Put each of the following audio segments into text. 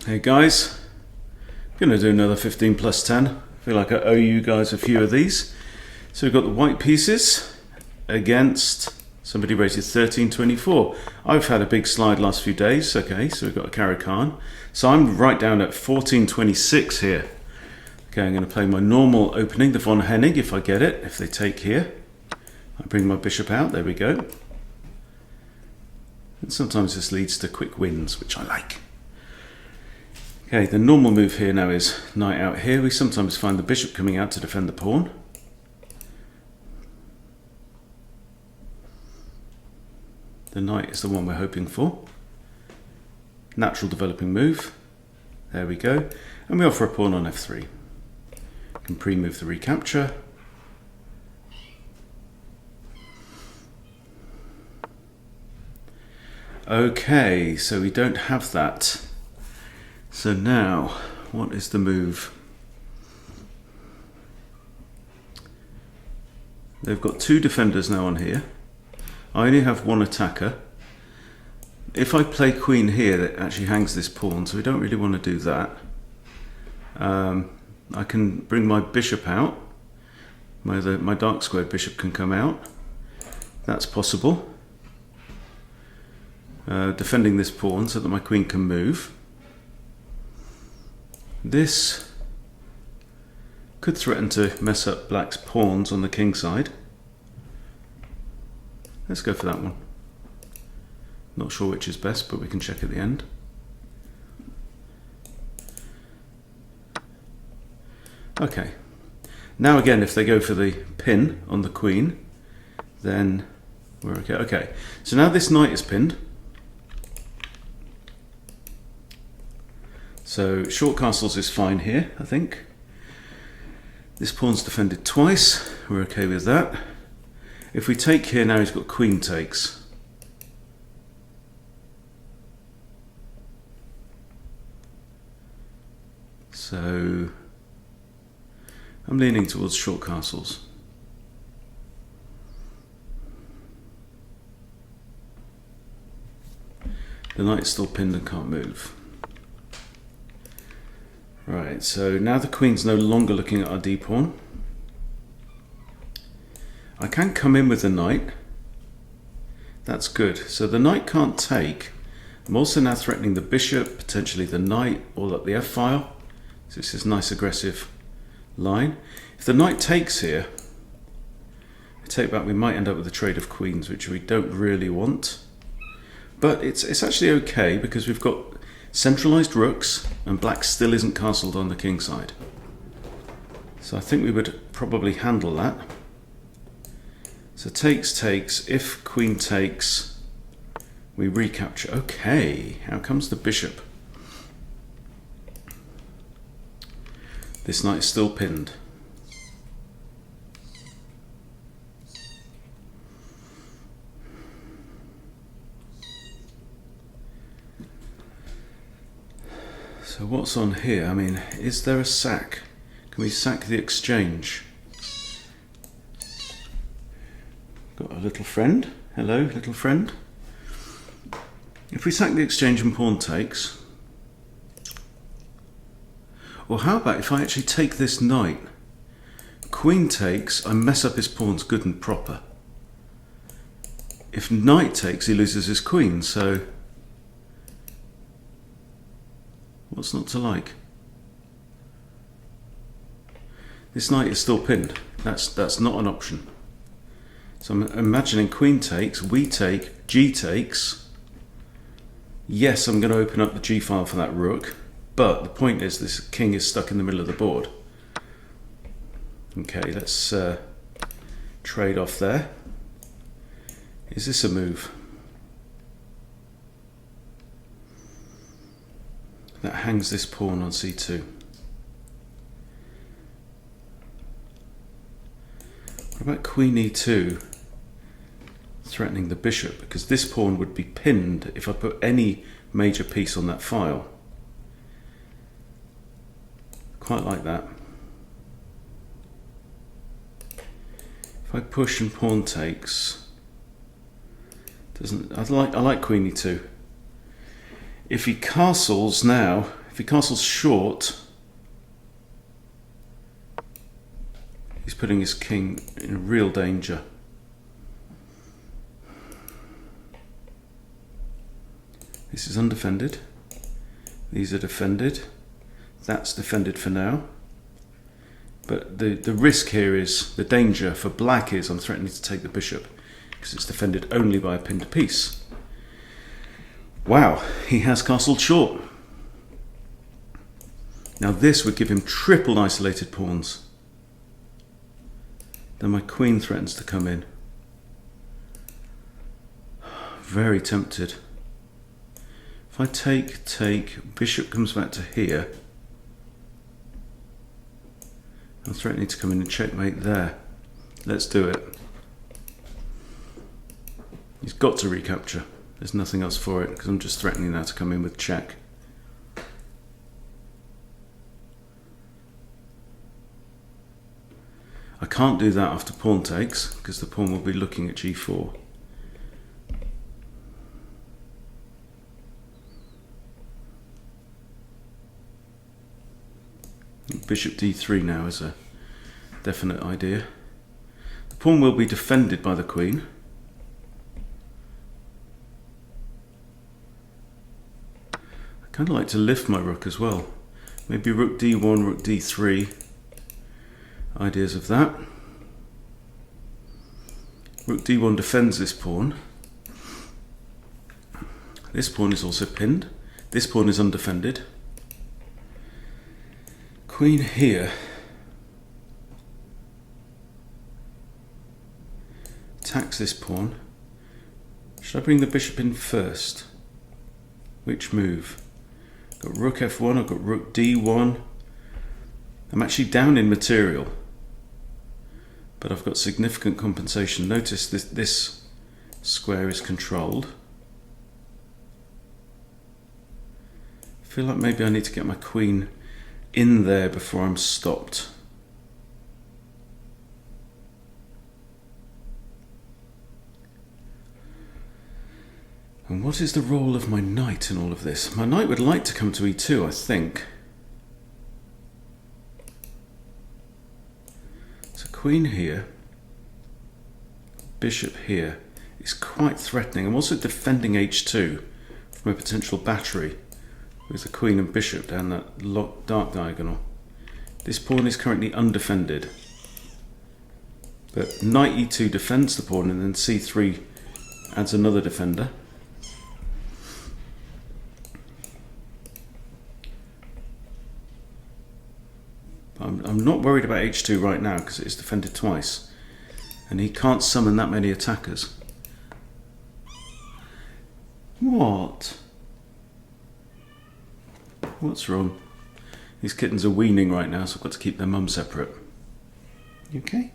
Hey guys, I'm going to do another 15 plus 10. I feel like I owe you guys a few of these. So we've got the white pieces against somebody rated 1324. I've had a big slide last few days. Okay, so we've got a Caro-Kann. So I'm right down at 1426 here. Okay, I'm going to play my normal opening, the Von Hennig, if I get it, if they take here. I bring my bishop out, there we go. And sometimes this leads to quick wins, which I like. Okay, the normal move here now is knight out here. We sometimes find the bishop coming out to defend the pawn. The knight is the one we're hoping for. Natural developing move. There we go. And we offer a pawn on f3. You can pre-move the recapture. Okay, so we don't have that. So now, what is the move? They've got two defenders now on here. I only have one attacker. If I play queen here, it actually hangs this pawn, so we don't really want to do that. I can bring my bishop out. My dark squared bishop can come out. That's possible. Defending this pawn so that my queen can move. This could threaten to mess up black's pawns on the king side. Let's go for that one. Not sure which is best, but we can check at the end. Okay. Now again, if they go for the pin on the queen, then we're okay. Okay, so now this knight is pinned. So short castles is fine here, I think. This pawn's defended twice, we're okay with that. If we take here now, he's got queen takes. So I'm leaning towards short castles. The knight's still pinned and can't move. Right, so now the queen's no longer looking at our d-pawn. I can come in with the knight. That's good. So the knight can't take. I'm also now threatening the bishop, potentially the knight, all up the f-file. So this is a nice aggressive line. If the knight takes here, I take back, we might end up with a trade of queens, which we don't really want. But it's actually okay because we've got centralized rooks and black still isn't castled on the king side. So I think we would probably handle that. So takes, if queen takes, we recapture. Okay, how comes the bishop? This knight is still pinned. So what's on here? I mean, is there a sack? Can we sack the exchange? Got a little friend. Hello, little friend. If we sack the exchange and pawn takes, or how about if I actually take this knight? Queen takes, I mess up his pawns good and proper. If knight takes, he loses his queen, so what's not to like? This knight is still pinned. That's not an option. So I'm imagining queen takes, we take, g takes. Yes, I'm going to open up the g file for that rook, but the point is this king is stuck in the middle of the board. Okay, let's trade off there. Is this a move? That hangs this pawn on c2. What about queen e2? Threatening the bishop, because this pawn would be pinned if I put any major piece on that file. Quite like that. If I push and pawn takes, I like queen e2. If he castles now, If he castles short, he's putting his king in real danger. This is undefended. These are defended. That's defended for now. But the risk here is, the danger for black is I'm threatening to take the bishop because it's defended only by a pinned piece. Wow, he has castled short. Now this would give him triple isolated pawns. Then my queen threatens to come in. Very tempted. If I take, bishop comes back to here. I'm threatening to come in and checkmate there. Let's do it. He's got to recapture. There's nothing else for it because I'm just threatening now to come in with check. I can't do that after pawn takes because the pawn will be looking at g4. Bishop d3 now is a definite idea. The pawn will be defended by the queen. I kind of like to lift my rook as well. Maybe rook d1, rook d3. Ideas of that. Rook d1 defends this pawn. This pawn is also pinned. This pawn is undefended. Queen here. Attacks this pawn. Should I bring the bishop in first? Which move? Got rook f1, I've got rook d1. I'm actually down in material, but I've got significant compensation. Notice this square is controlled. I feel like maybe I need to get my queen in there before I'm stopped. And what is the role of my knight in all of this? My knight would like to come to e2, I think. So queen here, bishop here is quite threatening. I'm also defending h2 from a potential battery with the queen and bishop down that dark diagonal. This pawn is currently undefended, but knight e2 defends the pawn and then c3 adds another defender. I'm not worried about h2 right now because it's defended twice and he can't summon that many attackers. What? What's wrong? These kittens are weaning right now, so I've got to keep their mum separate. You okay?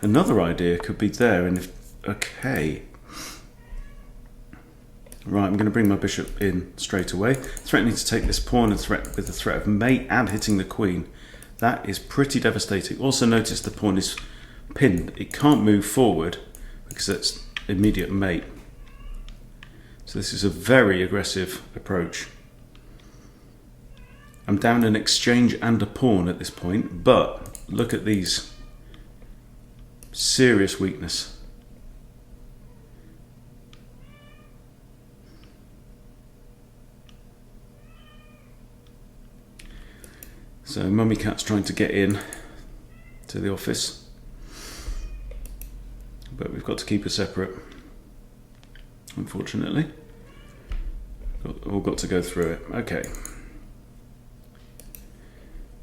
Another idea could be there, and if okay. Right, I'm going to bring my bishop in straight away, threatening to take this pawn and with the threat of mate and hitting the queen. That is pretty devastating. Also notice the pawn is pinned. It can't move forward because it's immediate mate. So this is a very aggressive approach. I'm down an exchange and a pawn at this point, but look at these. Serious weakness. So Mummy Cat's trying to get in to the office, but we've got to keep her separate, unfortunately. All got to go through it. Okay.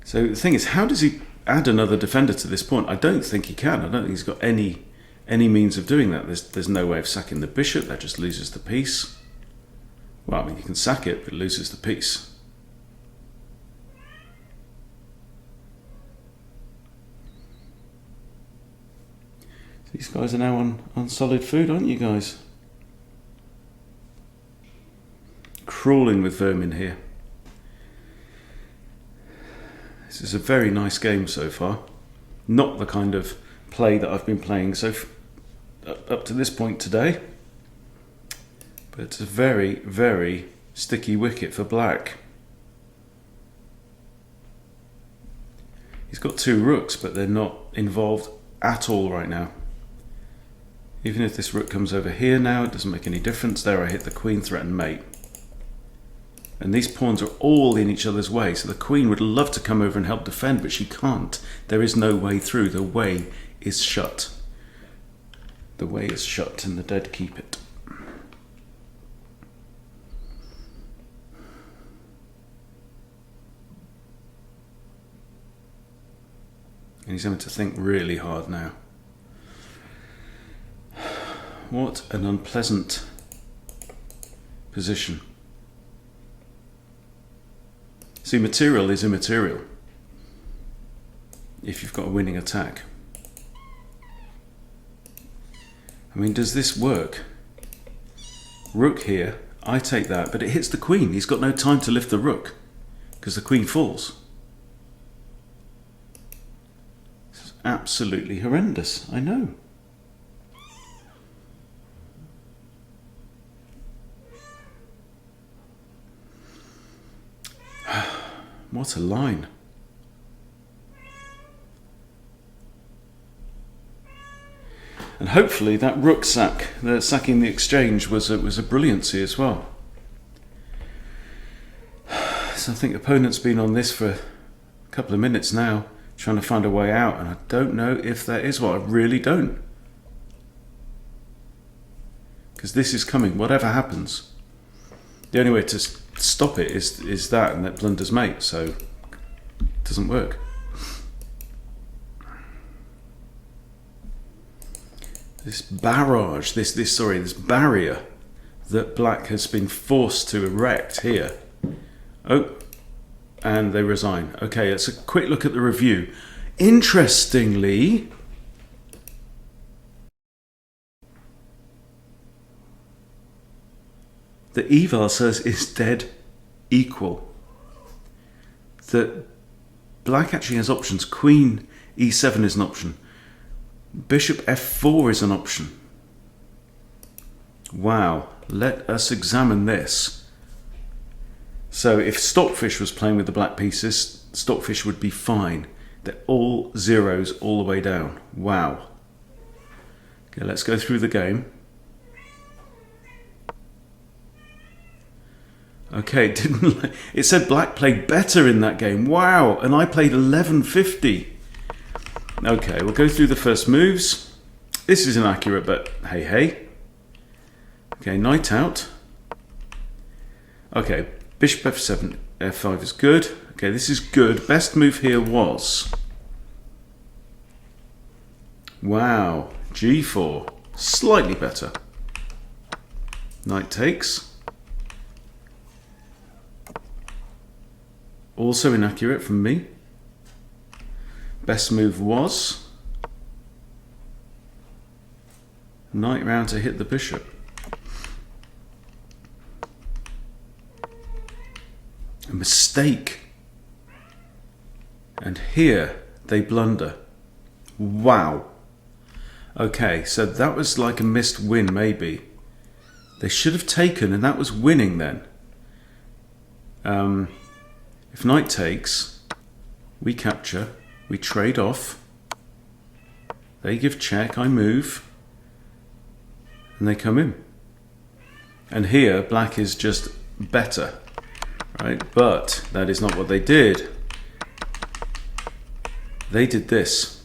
So the thing is, how does he add another defender to this pawn? I don't think he can. I don't think he's got any means of doing that. There's no way of sacking the bishop. That just loses the piece. Well, I mean, you can sack it, but it loses the piece. These guys are now on solid food, aren't you guys? Crawling with vermin here. This is a very nice game so far. Not the kind of play that I've been playing up to this point today. But it's a very, very sticky wicket for black. He's got two rooks, but they're not involved at all right now. Even if this rook comes over here now, it doesn't make any difference. There I hit the queen, threatened mate. And these pawns are all in each other's way, so the queen would love to come over and help defend, but she can't. There is no way through. The way is shut. The way is shut, and the dead keep it. And he's having to think really hard now. What an unpleasant position. See, material is immaterial if you've got a winning attack. I mean, does this work? Rook here, I take that, but it hits the queen. He's got no time to lift the rook because the queen falls. This is absolutely horrendous, I know. What a line. And hopefully that rook sack, the sacking the exchange, was a brilliancy as well. So I think the opponent's been on this for a couple of minutes now, trying to find a way out, and I don't know if there is one. I really don't. Because this is coming, whatever happens. The only way to stop it is that, and that blunders mate, so it doesn't work. This barrage, this barrier that black has been forced to erect here. Oh, and they resign. Okay, let's a quick look at the review. Interestingly, the eval says is dead equal. That black actually has options. Queen e7 is an option. Bishop f4 is an option. Wow, let us examine this. So if Stockfish was playing with the black pieces, Stockfish would be fine. They're all zeros all the way down. Wow. Okay, let's go through the game. Okay, it said black played better in that game. Wow, and I played 1150. Okay, we'll go through the first moves. This is inaccurate, but hey, hey. Okay, knight out. Okay, bishop f7, f5 is good. Okay, this is good. Best move here was... Wow, g4. Slightly better. Knight takes. Also inaccurate from me. Best move was knight round to hit the bishop. A mistake. And here they blunder. Wow. Okay, so that was like a missed win maybe. They should have taken, and that was winning then. If knight takes, we capture, we trade off, they give check, I move, and they come in. And here, black is just better, right? But that is not what they did. They did this,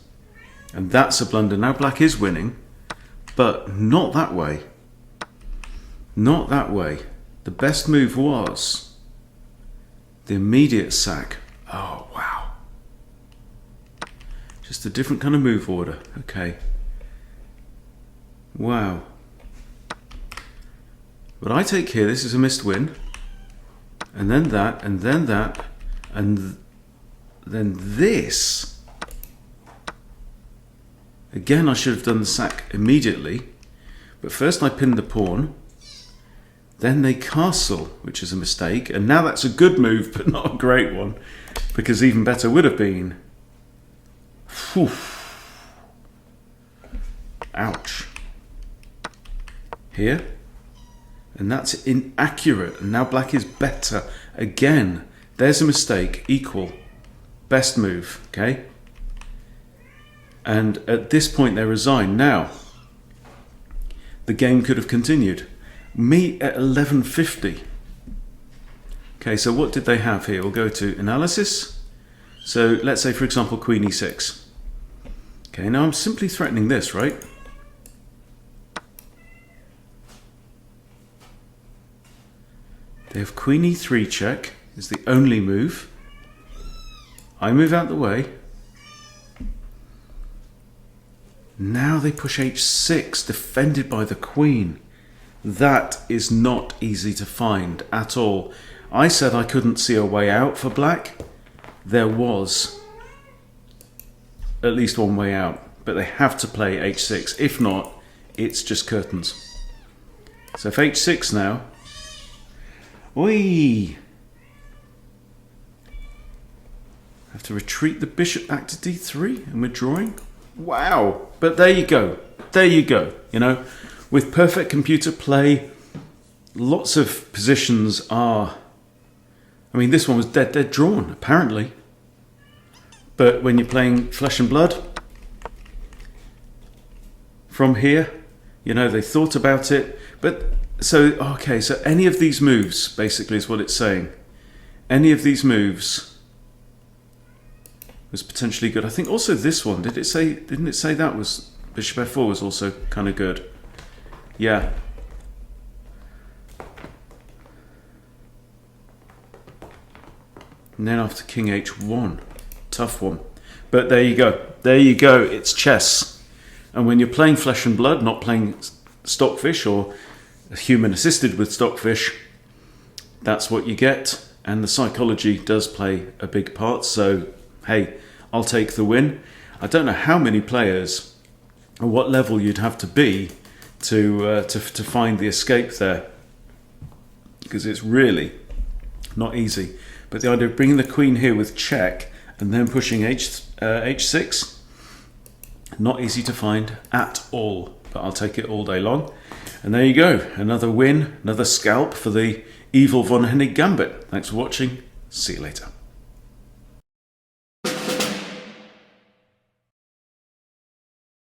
and that's a blunder. Now black is winning, but not that way. Not that way. The best move was the immediate sack. Oh, wow. Just a different kind of move order. Okay. Wow. But I take here, this is a missed win. And then that, and then that, and then this. Again, I should have done the sack immediately. But first I pinned the pawn. Then they castle, which is a mistake. And now that's a good move, but not a great one. Because even better would have been. Whew. Ouch. here. And that's inaccurate. And now black is better. Again, there's a mistake. Equal. Best move. Okay? And at this point they resign. Now, the game could have continued. Me at 1150. Okay, so what did they have here? We'll go to analysis. So let's say, for example, Queen e6. Okay, now I'm simply threatening this, right? They have Queen e3 check is the only move. I move out the way. Now they push h6, defended by the queen. That is not easy to find at all. I said I couldn't see a way out for black. There was at least one way out, but they have to play h6. If not, it's just curtains. So if h6 now, whee! Have to retreat the bishop back to d3, and we're drawing. Wow! But there you go. There you go. You know, with perfect computer play, lots of positions are. I mean, this one was dead drawn, apparently. But when you're playing flesh and blood, from here, you know, they thought about it. But so, okay, so any of these moves, basically, is what it's saying. Any of these moves was potentially good. I think also this one, didn't it say that was bishop f4 was also kind of good? Yeah. And then after king h1, tough one. But there you go. There you go. It's chess. And when you're playing flesh and blood, not playing Stockfish or human assisted with Stockfish, that's what you get. And the psychology does play a big part. So, hey, I'll take the win. I don't know how many players or what level you'd have to be to find the escape there, because it's really not easy. But the idea of bringing the queen here with check and then pushing h6, not easy to find at all. But I'll take it all day long. And there you go, another win, another scalp for the Evil Von Hennig Gambit. Thanks for watching. See you later.